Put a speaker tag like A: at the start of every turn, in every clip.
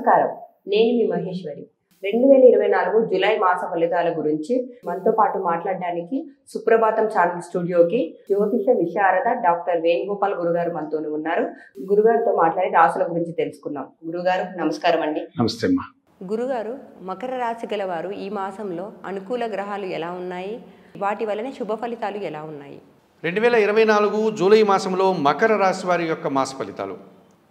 A: నమస్కారం, నేను మీ మహేశ్వరి. 2024 జూలై మాస ఫలితాల గురించి మనతో పాటు మాట్లాడడానికి సుప్రభాతం ఛానల్ స్టూడియోకి జ్యోతిష విశారద డాక్టర్ వేణుగోపాల్ గురుగారు మనతో ఉన్నారు. గురుగారితో మాట్లాడి రాశుల గురించి తెలుసుకుందాం. గురుగారు నమస్కారం అండి.
B: నమస్తే అమ్మా.
A: గురుగారు, మకర రాశి గల వారు ఈ మాసంలో అనుకూల గ్రహాలు ఎలా ఉన్నాయి, వాటి వలన శుభ ఫలితాలు ఎలా ఉన్నాయి?
B: 2024 జూలై మాసంలో మకర రాశి వారి యొక్క మాస ఫలితాలు.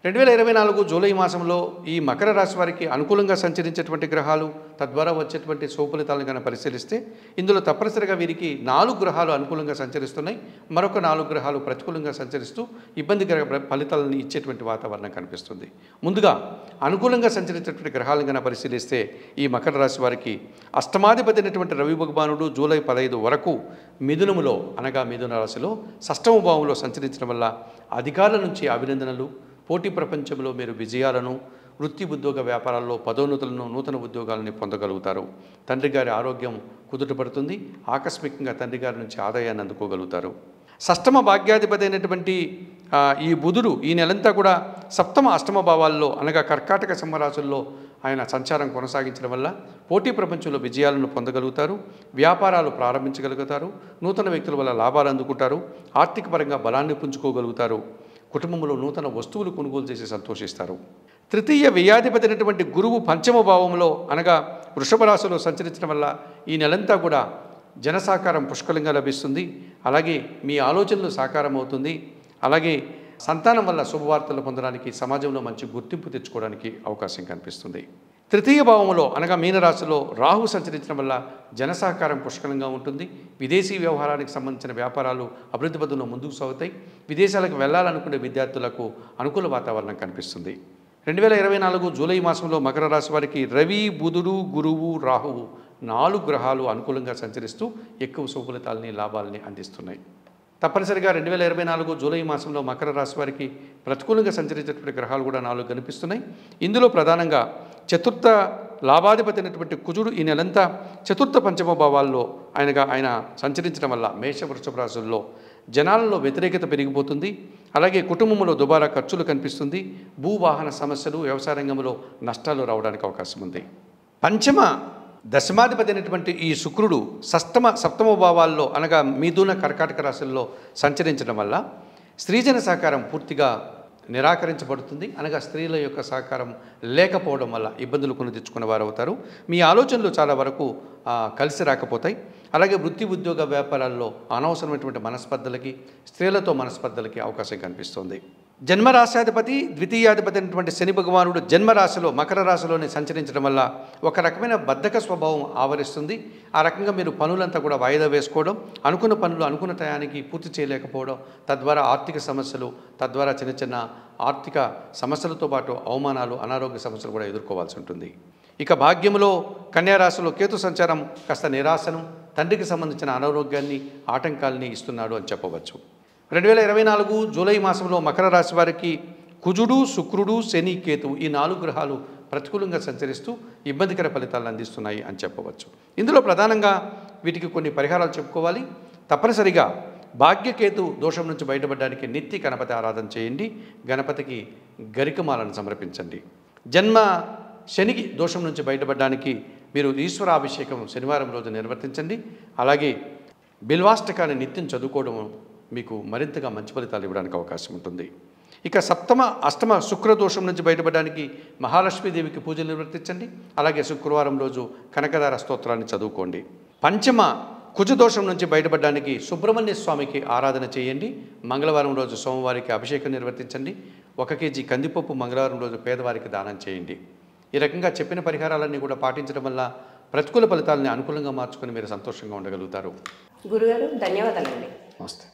B: 2024 జూలై మాసంలో ఈ మకర రాశి వారికి అనుకూలంగా సంచరించేటువంటి గ్రహాలు, తద్వారా వచ్చేటువంటి శుభ ఫలితాలను కనుక పరిశీలిస్తే ఇందులో తప్పనిసరిగా వీరికి 4 గ్రహాలు అనుకూలంగా సంచరిస్తున్నాయి, మరొక 4 గ్రహాలు ప్రతికూలంగా సంచరిస్తూ ఇబ్బందికర ఫలితాలను ఇచ్చేటువంటి వాతావరణం కనిపిస్తుంది. ముందుగా అనుకూలంగా సంచరించేటువంటి గ్రహాలను కనుక పరిశీలిస్తే ఈ మకర రాశి వారికి అష్టమాధిపతి అయినటువంటి రవి భగవానుడు జూలై 15 వరకు మిథునములో అనగా మిథున రాశిలో షష్టమ భావంలో సంచరించడం వల్ల అధికారుల నుంచి అభినందనలు, పోటీ ప్రపంచంలో మీరు విజయాలను, వృత్తి ఉద్యోగ వ్యాపారాల్లో పదోన్నతులను, నూతన ఉద్యోగాలని పొందగలుగుతారు. తండ్రి గారి ఆరోగ్యం కుదుటపడుతుంది. ఆకస్మికంగా తండ్రి గారి నుంచి ఆదాయాన్ని అందుకోగలుగుతారు. షష్టమ భాగ్యాధిపతి అయినటువంటి ఈ బుధుడు ఈ నెలంతా కూడా సప్తమ అష్టమ భావాల్లో అనగా కర్కాటక సింహరాశుల్లో ఆయన సంచారం కొనసాగించడం వల్ల పోటీ ప్రపంచంలో విజయాలను పొందగలుగుతారు. వ్యాపారాలు ప్రారంభించగలుగుతారు. నూతన వ్యక్తుల వల్ల లాభాలు అందుకుంటారు. ఆర్థిక పరంగా బలాన్ని పుంజుకోగలుగుతారు. కుటుంబంలో నూతన వస్తువులు కొనుగోలు చేసి సంతోషిస్తారు. తృతీయ వ్యయాధిపతి అయినటువంటి గురువు పంచమ భావంలో అనగా వృషభ రాశిలో సంచరించడం వల్ల ఈ నెలంతా కూడా జన సహకారం పుష్కలంగా లభిస్తుంది. అలాగే మీ ఆలోచనలు సాకారం అవుతుంది. అలాగే సంతానం వల్ల శుభవార్తలు పొందడానికి, సమాజంలో మంచి గుర్తింపు తెచ్చుకోవడానికి అవకాశం కనిపిస్తుంది. తృతీయ భావంలో అనగా మీనరాశిలో రాహు సంచరించడం వల్ల జన సహకారం పుష్కలంగా ఉంటుంది. విదేశీ వ్యవహారానికి సంబంధించిన వ్యాపారాలు అభివృద్ధి పథంలో ముందుకు సాగుతాయి. విదేశాలకు వెళ్ళాలనుకునే విద్యార్థులకు అనుకూల వాతావరణం కనిపిస్తుంది. 2024 జూలై మాసంలో మకర రాశి వారికి రవి, బుధుడు, గురువు, రాహువు 4 గ్రహాలు అనుకూలంగా సంచరిస్తూ ఎక్కువ శుభ ఫలితాలని, లాభాలని అందిస్తున్నాయి. తప్పనిసరిగా 2024 జూలై మాసంలో మకర రాశి వారికి ప్రతికూలంగా సంచరించేటువంటి గ్రహాలు కూడా 4 కనిపిస్తున్నాయి. ఇందులో ప్రధానంగా చతుర్థ లాభాధిపతి అయినటువంటి కుజుడు ఈ నెలంతా చతుర్థ పంచమ భావాల్లో ఆయన సంచరించడం వల్ల మేష వృషభ రాశుల్లో జనాలలో వ్యతిరేకత పెరిగిపోతుంది. అలాగే కుటుంబంలో దుబారా ఖర్చులు కనిపిస్తుంది. భూవాహన సమస్యలు, వ్యవసాయ రంగంలో నష్టాలు రావడానికి అవకాశం ఉంది. పంచమ దశమాధిపతి అయినటువంటి ఈ శుక్రుడు సప్తమ భావాల్లో అనగా మిథున కర్కాటక రాశుల్లో సంచరించడం వల్ల స్త్రీజన సహకారం పూర్తిగా నిరాకరించబడుతుంది. అనగా స్త్రీల యొక్క సహకారం లేకపోవడం వల్ల ఇబ్బందులు కొని తెచ్చుకున్న వారు అవుతారు. మీ ఆలోచనలు చాలా వరకు కలిసి రాకపోతాయి. అలాగే వృత్తి ఉద్యోగ వ్యాపారాల్లో అనవసరమైనటువంటి మనస్పర్ధలకి, స్త్రీలతో మనస్పర్ధలకి అవకాశం కనిపిస్తుంది. జన్మరాశ్యాధిపతి ద్వితీయాధిపతి అయినటువంటి శని భగవానుడు జన్మరాశిలో మకర రాశిలోనే సంచరించడం వల్ల ఒక రకమైన బద్ధక స్వభావం ఆవరిస్తుంది. ఆ రకంగా మీరు పనులంతా కూడా వాయిదా వేసుకోవడం, అనుకున్న పనులు అనుకున్న టయానికి పూర్తి చేయలేకపోవడం, తద్వారా ఆర్థిక సమస్యలు, తద్వారా చిన్న చిన్న ఆర్థిక సమస్యలతో పాటు అవమానాలు, అనారోగ్య సమస్యలు కూడా ఎదుర్కోవాల్సి ఉంటుంది. ఇక భాగ్యంలో కన్యారాశిలో కేతు సంచారం కాస్త నిరాశను, తండ్రికి సంబంధించిన అనారోగ్యాన్ని, ఆటంకాలని ఇస్తున్నాడు అని చెప్పవచ్చు. 2024 జూలై మాసంలో మకర రాశి వారికి కుజుడు, శుక్రుడు, శని, కేతు ఈ 4 గ్రహాలు ప్రతికూలంగా సంచరిస్తూ ఇబ్బందికర ఫలితాలను అందిస్తున్నాయి అని చెప్పవచ్చు. ఇందులో ప్రధానంగా వీటికి కొన్ని పరిహారాలు చెప్పుకోవాలి. తప్పనిసరిగా భాగ్యకేతు దోషం నుంచి బయటపడడానికి నిత్య గణపతి ఆరాధన చేయండి. గణపతికి గరికమాలను సమర్పించండి. జన్మ శనికి దోషం నుంచి బయటపడడానికి మీరు ఈశ్వరాభిషేకం శనివారం రోజు నిర్వర్తించండి. అలాగే బిల్వాష్టకాన్ని నిత్యం చదువుకోవడం మీకు మరింతగా మంచి ఫలితాలు ఇవ్వడానికి అవకాశం ఉంటుంది. ఇక సప్తమ అష్టమ శుక్రదోషం నుంచి బయటపడడానికి మహాలక్ష్మీదేవికి పూజలు నిర్వర్తించండి. అలాగే శుక్రవారం రోజు కనకదార స్తోత్రాన్ని చదువుకోండి. పంచమ కుజదోషం నుంచి బయటపడడానికి సుబ్రహ్మణ్య స్వామికి ఆరాధన చేయండి. మంగళవారం రోజు సోమవారికి అభిషేకం నిర్వర్తించండి. 1 కేజీ కందిపప్పు మంగళవారం రోజు పేదవారికి దానం చేయండి. ఈ రకంగా చెప్పిన పరిహారాలన్నీ కూడా పాటించడం వల్ల ప్రతికూల ఫలితాలని అనుకూలంగా మార్చుకొని మీరు సంతోషంగా ఉండగలుగుతారు.
A: గురుగారు ధన్యవాదాలండి.
B: నమస్తే.